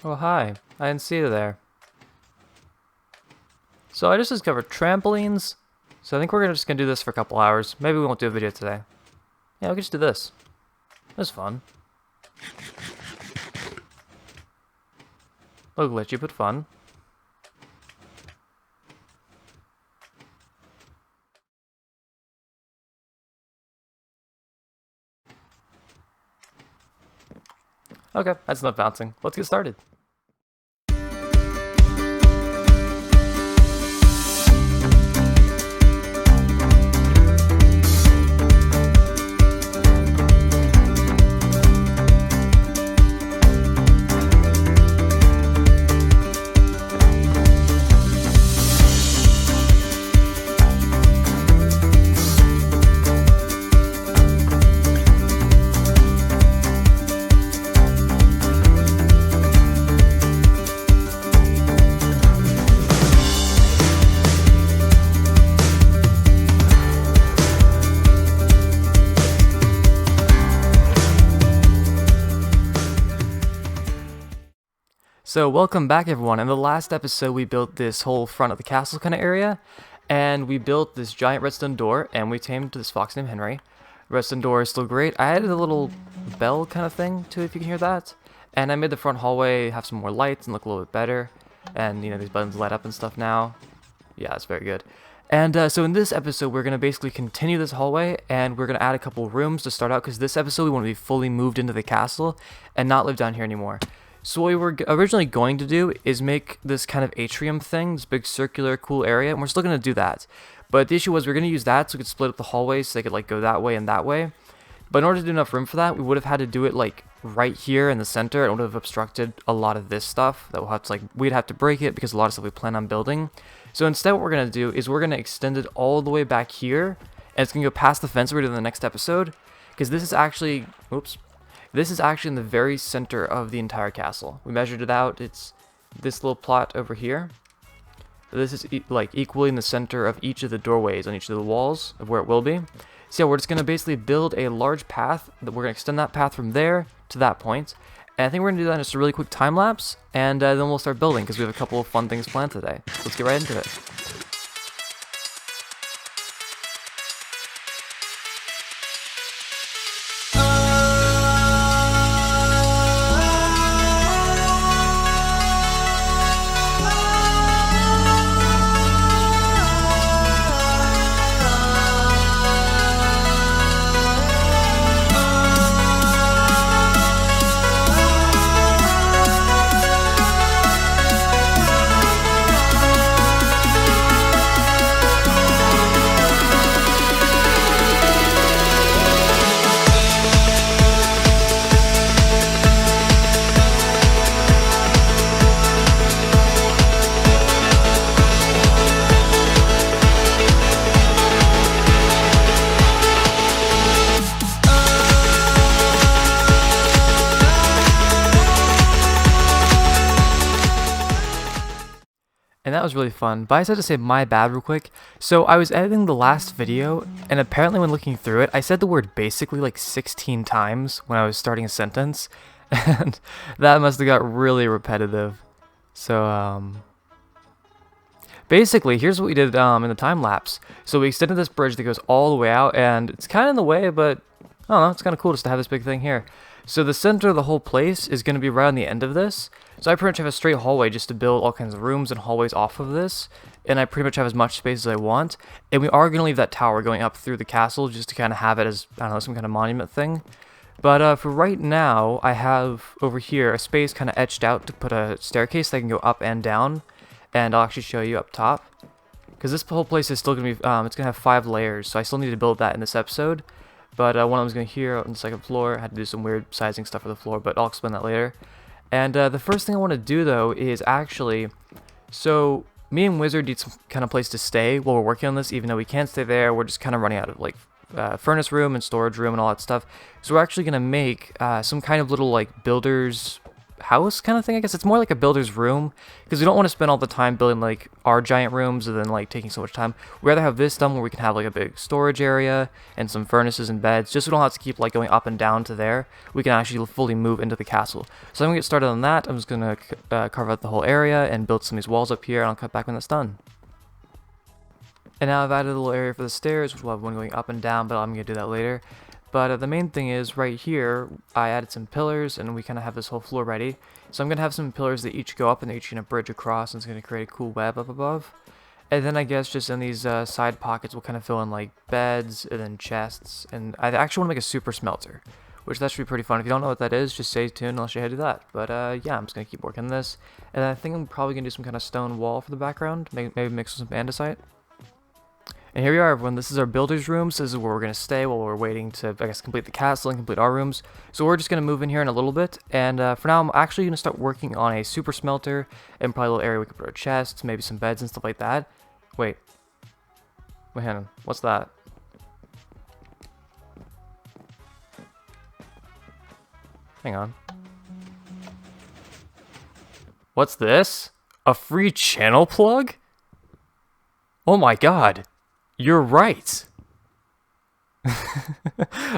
Oh, hi. I didn't see you there. So I just discovered trampolines. So I think we're just gonna do this for a couple hours. Maybe we won't do a video today. Yeah, we can just do this. It was fun. A little glitchy, but fun. Okay, that's enough bouncing. Let's get started. So welcome back everyone. In the last episode we built this whole front of the castle kind of area, and we built this giant redstone door, and we tamed this fox named Henry. Redstone door is still great. I added a little bell kind of thing to it, if you can hear that, and I made the front hallway have some more lights and look a little bit better, and you know, these buttons light up and stuff now. Yeah, it's very good. And so in this episode we're going to basically continue this hallway, and we're going to add a couple rooms to start out, because this episode we want to be fully moved into the castle and not live down here anymore. So what we were originally going to do is make this kind of atrium thing, this big circular cool area, and we're still going to do that. But the issue was we are going to use that so we could split up the hallways so they could like go that way and that way. But in order to do enough room for that, we would have had to do it like right here in the center. It would have obstructed a lot of this stuff that we'll have to we'd have to break it because a lot of stuff we plan on building. So instead what we're going to do is we're going to extend it all the way back here, and it's going to go past the fence we're doing in the next episode, because this is actually, oops. This is actually in the very center of the entire castle. We measured it out. It's this little plot over here. This is like equally in the center of each of the doorways on each of the walls of where it will be. So yeah, we're just going to basically build a large path. That we're going to extend that path from there to that point. And I think we're going to do that in just a really quick time lapse. And then we'll start building because we have a couple of fun things planned today. So let's get right into it. And that was really fun, but I just had to say my bad real quick. So I was editing the last video, and apparently when looking through it, I said the word basically like 16 times when I was starting a sentence, and that must have got really repetitive. So, basically, here's what we did in the time lapse. So we extended this bridge that goes all the way out, and it's kind of in the way, but I don't know, it's kind of cool just to have this big thing here. So the center of the whole place is going to be right on the end of this. So I pretty much have a straight hallway just to build all kinds of rooms and hallways off of this. And I pretty much have as much space as I want. And we are going to leave that tower going up through the castle just to kind of have it as, I don't know, some kind of monument thing. But for right now, I have over here a space kind of etched out to put a staircase that can go up and down. And I'll actually show you up top. Because this whole place is still going to be, it's going to have 5 layers. So I still need to build that in this episode. But one of them is going to here on the second floor. I had to do some weird sizing stuff for the floor, but I'll explain that later. And the first thing I want to do, though, is actually... So, me and Wizard need some kind of place to stay while we're working on this, even though we can't stay there. We're just kind of running out of, like, furnace room and storage room and all that stuff. So we're actually going to make some kind of little, like, builder's house kind of thing, I guess. It's more like a builder's room, because we don't want to spend all the time building like our giant rooms and then like taking so much time. We'd rather have this done where we can have like a big storage area and some furnaces and beds, just so we don't have to keep like going up and down to there. We can actually fully move into the castle. So I'm gonna get started on that. I'm just gonna carve out the whole area and build some of these walls up here, and I'll cut back when that's done. And now I've added a little area for the stairs, which will have one going up and down, but I'm going to do that later. But the main thing is, right here, I added some pillars, and we kind of have this whole floor ready. So I'm going to have some pillars that each go up, and they're each going to bridge across, and it's going to create a cool web up above. And then I guess just in these side pockets, we'll kind of fill in like beds, and then chests. And I actually want to make a super-smelter, which that should be pretty fun. If you don't know what that is, just stay tuned, and I'll show you how to do that. But yeah, I'm just going to keep working on this. And I think I'm probably going to do some kind of stone wall for the background, maybe mix with some andesite. And here we are, everyone. This is our builder's room. So this is where we're going to stay while we're waiting to, I guess, complete the castle and complete our rooms. So we're just going to move in here in a little bit. And for now, I'm actually going to start working on a super smelter and probably a little area we can put our chests, maybe some beds and stuff like that. Wait, hang on. What's that? Hang on. What's this? A free channel plug? Oh my god. You're right.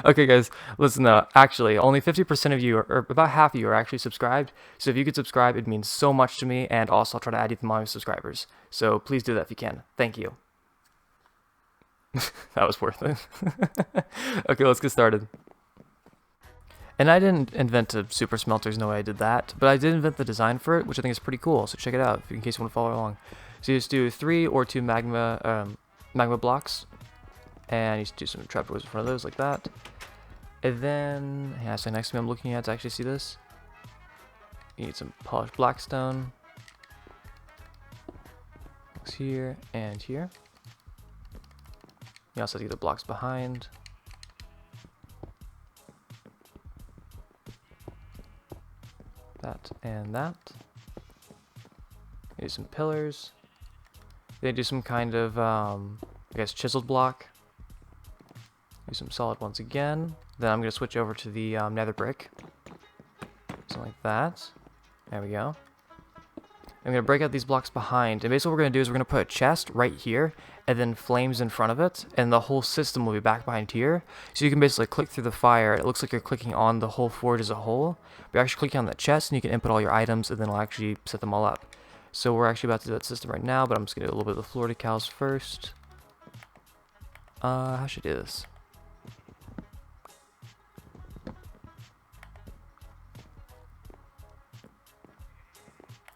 Okay, guys, listen, actually, only 50% of you, or about half of you, are actually subscribed. So if you could subscribe, it means so much to me, and also I'll try to add you to my subscribers. So please do that if you can. Thank you. That was worth it. Okay, let's get started. And I didn't invent a super smelter, there's no way I did that, but I did invent the design for it, which I think is pretty cool, so check it out in case you want to follow along. So you just do 3 or 2 magma blocks, and you just do some trapdoors in front of those like that. And then, yeah, so next to me I'm looking at to actually see this. You need some polished blackstone. Here and here. You also have to get the blocks behind. That and that. Do some pillars. Then do some kind of, I guess, chiseled block. Do some solid ones again. Then I'm going to switch over to the nether brick. Something like that. There we go. I'm going to break out these blocks behind. And basically what we're going to do is we're going to put a chest right here, and then flames in front of it, and the whole system will be back behind here. So you can basically click through the fire. It looks like you're clicking on the whole forge as a whole. But you're actually clicking on that chest, and you can input all your items, and then it'll actually set them all up. So we're actually about to do that system right now, but I'm just going to do a little bit of the floor decals first. How should I do this?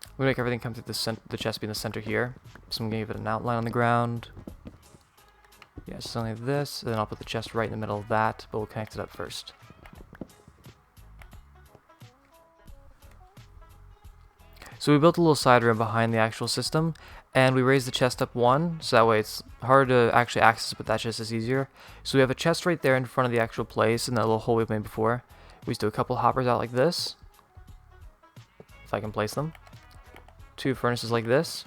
I'm going to make everything come through the chest be in the center here. So I'm going to give it an outline on the ground. Yeah, something like this. And then I'll put the chest right in the middle of that, but we'll connect it up first. So we built a little side room behind the actual system, and we raised the chest up 1, so that way it's hard to actually access, but that chest is easier. So we have a chest right there in front of the actual place, in that little hole we made before. We just do a couple hoppers out like this, if I can place them. 2 furnaces like this,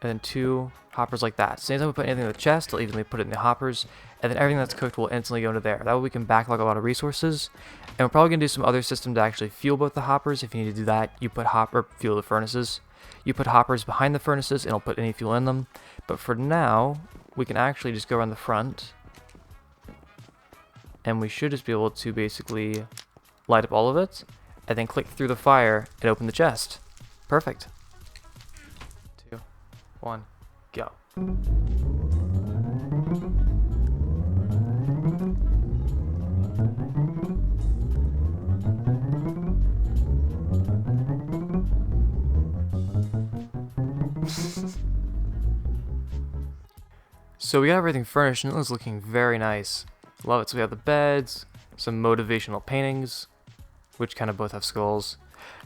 and then 2 hoppers like that. So anytime we put anything in the chest, it'll evenly put it in the hoppers, and then everything that's cooked will instantly go into there. That way we can backlog a lot of resources. And we're probably going to do some other system to actually fuel both the hoppers. If you need to do that, you put fuel the furnaces. You put hoppers behind the furnaces, and it'll put any fuel in them. But for now, we can actually just go around the front, and we should just be able to basically light up all of it, and then click through the fire and open the chest. Perfect. 2, 1, go. So we got everything furnished, and it was looking very nice. Love it. So we have the beds, some motivational paintings, which kind of both have skulls.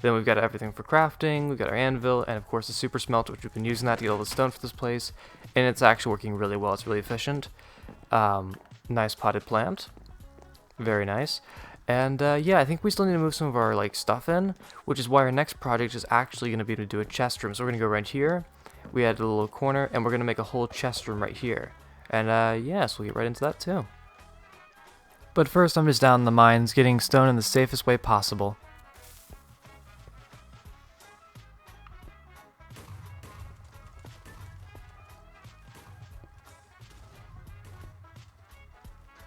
Then we've got everything for crafting, we've got our anvil, and of course the super smelter, which we've been using that to get all the stone for this place. And it's actually working really well, it's really efficient. Nice potted plant. Very nice. And yeah, I think we still need to move some of our stuff in, which is why our next project is actually going to be able to do a chest room. So we're going to go right here, we add a little corner, and we're going to make a whole chest room right here. And yeah, so we'll get right into that too. But first I'm just down in the mines getting stone in the safest way possible.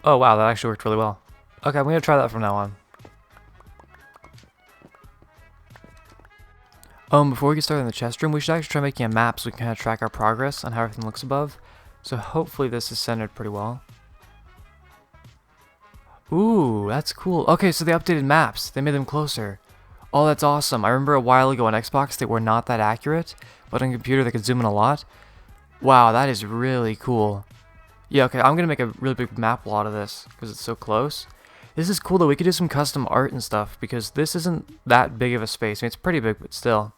Oh wow, that actually worked really well. Okay, I'm gonna try that from now on. Before we get started in the chest room, we should actually try making a map so we can kind of track our progress on how everything looks above. So hopefully this is centered pretty well. Ooh, that's cool. Okay, so they updated maps. They made them closer. Oh, that's awesome. I remember a while ago on Xbox they were not that accurate, but on computer they could zoom in a lot. Wow, that is really cool. Yeah, okay, I'm gonna make a really big map wall out of this because it's so close. This is cool though. We could do some custom art and stuff because this isn't that big of a space. I mean, it's pretty big, but still.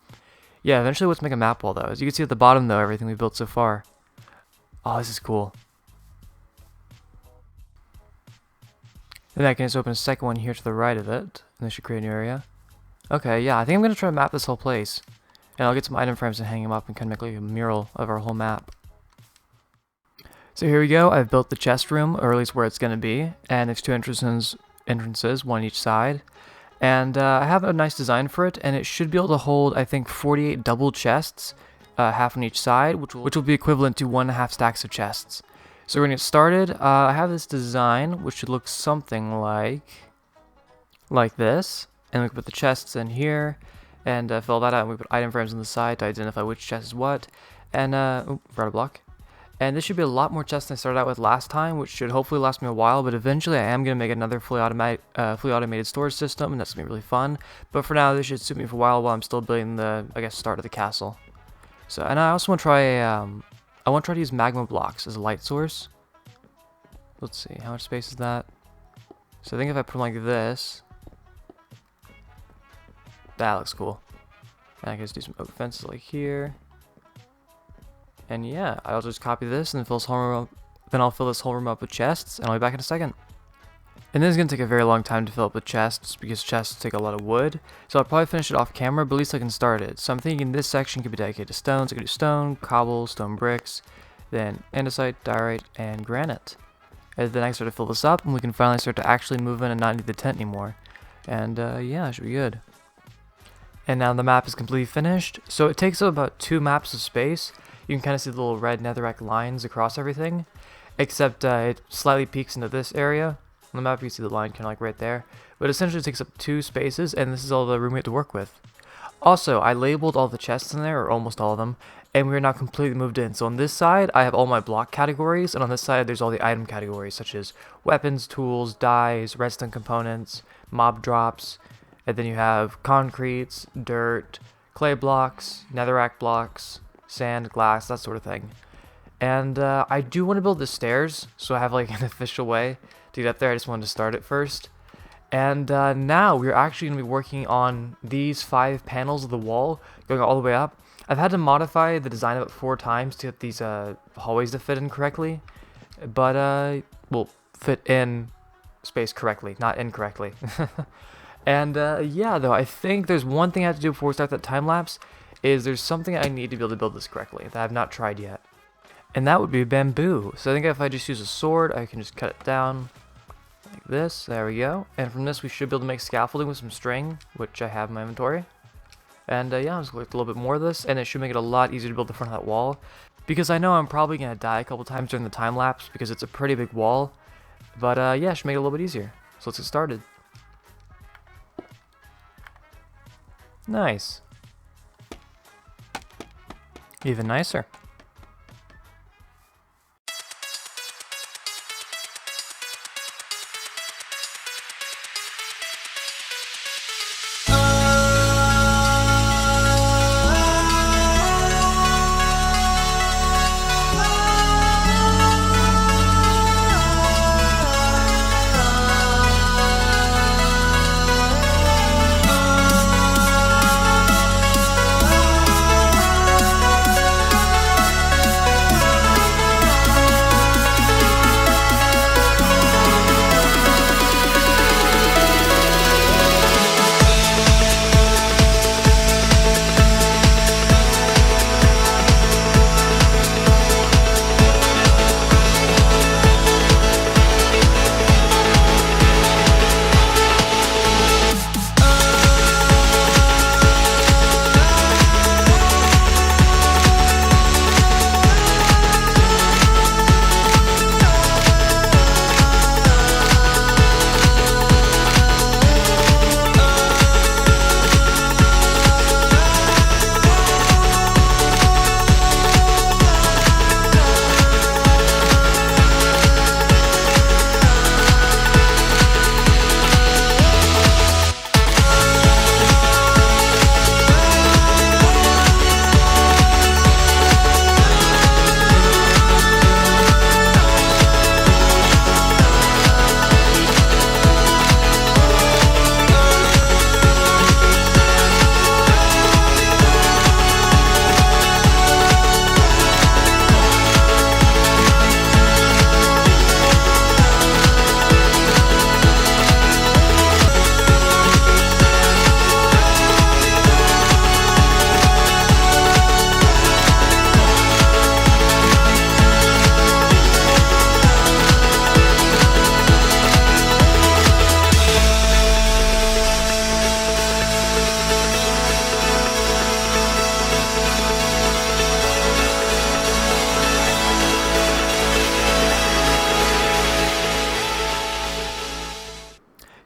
Yeah, eventually let's make a map wall though. As you can see at the bottom though, everything we built so far. Oh, this is cool. Then I can just open a second one here to the right of it, and this should create a new area. Okay, yeah, I think I'm gonna try to map this whole place. And I'll get some item frames and hang them up and kind of make like a mural of our whole map. So here we go. I've built the chest room, or at least where it's going to be, and there's two entrances, one on each side. And I have a nice design for it, and it should be able to hold, I think, 48 double chests, half on each side, which will be equivalent to 1.5 stacks of chests. So we're going to get started. I have this design, which should look something like this. And we can put the chests in here, and fill that out, and we put item frames on the side to identify which chest is what. And, forgot a block. And this should be a lot more chests than I started out with last time, which should hopefully last me a while, but eventually I am going to make another fully automated storage system, and that's going to be really fun. But for now, this should suit me for a while I'm still building the, I guess, start of the castle. So, and I also want to try, I want to try to use magma blocks as a light source. Let's see, how much space is that? So I think if I put them like this, that looks cool. And I can just do some oak fences like here. And yeah, I'll just copy this and fill this whole room up. Then I'll fill this whole room up with chests, and I'll be back in a second. And this is going to take a very long time to fill up with chests, because chests take a lot of wood. So I'll probably finish it off camera, but at least I can start it. So I'm thinking this section could be dedicated to stones. I could do stone, cobble, stone bricks, then andesite, diorite, and granite. And then I can start to fill this up, and we can finally start to actually move in and not need the tent anymore. And yeah, it should be good. And now the map is completely finished. So it takes up about 2 maps of space. You can kind of see the little red netherrack lines across everything, except it slightly peaks into this area. On the map you can see the line kind of like right there, but essentially it takes up 2 spaces, and this is all the room we have to work with. Also, I labeled all the chests in there, or almost all of them, and we are now completely moved in. So on this side, I have all my block categories, and on this side, there's all the item categories, such as weapons, tools, dyes, redstone components, mob drops, and then you have concretes, dirt, clay blocks, netherrack blocks, sand, glass, that sort of thing. And I do want to build the stairs, so I have like an official way to get up there. I just wanted to start it first. And now we're actually going to be working on these 5 panels of the wall going all the way up. I've had to modify the design of it 4 times to get these hallways to fit in correctly, but well, fit in space correctly, not incorrectly. And yeah, though, I think there's one thing I have to do before we start that time lapse. Is there's something I need to be able to build this correctly that I have not tried yet. And that would be bamboo. So I think if I just use a sword, I can just cut it down like this. There we go. And from this, we should be able to make scaffolding with some string, which I have in my inventory. And yeah, I'm just going to collect a little bit more of this, and it should make it a lot easier to build the front of that wall. Because I know I'm probably going to die a couple times during the time lapse because it's a pretty big wall. But yeah, it should make it a little bit easier. So let's get started. Nice. Even nicer.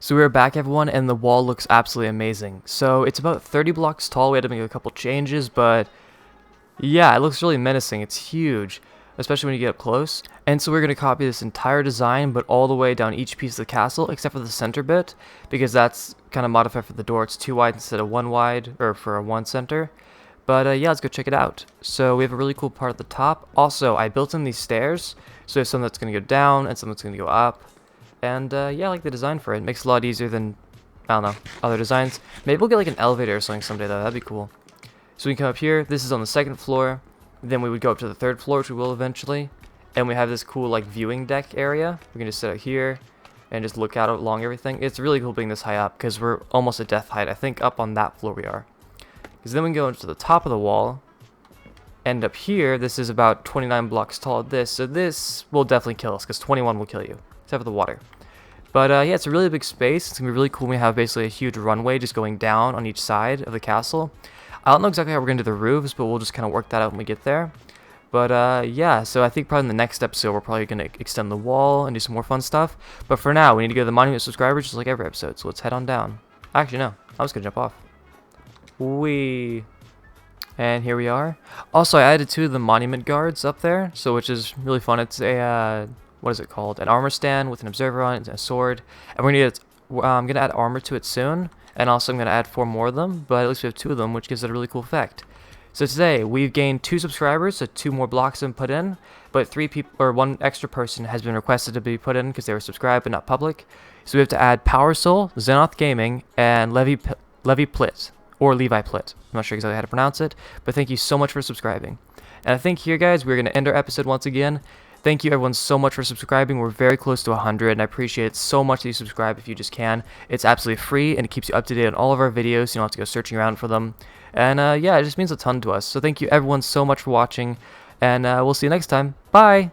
So we are back, everyone, and the wall looks absolutely amazing. So it's about 30 blocks tall. We had to make a couple changes, but yeah, it looks really menacing. It's huge, especially when you get up close. And so we're going to copy this entire design, but all the way down each piece of the castle, except for the center bit, because that's kind of modified for the door. It's 2 wide instead of 1 wide, or for a 1 center. But yeah, let's go check it out. So we have a really cool part at the top. Also, I built in these stairs, so there's some that's going to go down and some that's going to go up. And yeah, I like the design for it. It makes it a lot easier than, I don't know, other designs. Maybe we'll get like an elevator or something someday though. That'd be cool. So we can come up here. This is on the 2nd floor. Then we would go up to the 3rd floor, which we will eventually. And we have this cool like viewing deck area. We can just sit out here and just look out along everything. It's really cool being this high up because we're almost at death height. I think up on that floor we are. Because then we can go into the top of the wall. And up here, this is about 29 blocks tall at this. So this will definitely kill us because 21 will kill you. Except for the water. But yeah, it's a really big space. It's going to be really cool. We have basically a huge runway just going down on each side of the castle. I don't know exactly how we're going to do the roofs, but we'll just kind of work that out when we get there. But yeah, so I think probably in the next episode, we're probably going to extend the wall and do some more fun stuff. But for now, we need to go to the Monument of Subscribers just like every episode. So let's head on down. Actually, no. I was going to jump off. Whee. And here we are. Also, I added 2 of the monument guards up there, so which is really fun. It's a... what is it called? An armor stand with an observer on it and a sword. And I'm going to add armor to it soon. And also I'm going to add 4 more of them. But at least we have 2 of them, which gives it a really cool effect. So today, we've gained 2 subscribers, so 2 more blocks have been put in. But 3 people, or 1 extra person has been requested to be put in because they were subscribed but not public. So we have to add Power Soul, Xenoth Gaming, and Levi Plit. Or Levi Plit. I'm not sure exactly how to pronounce it. But thank you so much for subscribing. And I think here, guys, we're going to end our episode once again. Thank you everyone so much for subscribing. We're very close to 100 and I appreciate it so much that you subscribe if you just can. It's absolutely free and it keeps you up to date on all of our videos. So you don't have to go searching around for them. And yeah, it just means a ton to us. So thank you everyone so much for watching and we'll see you next time. Bye!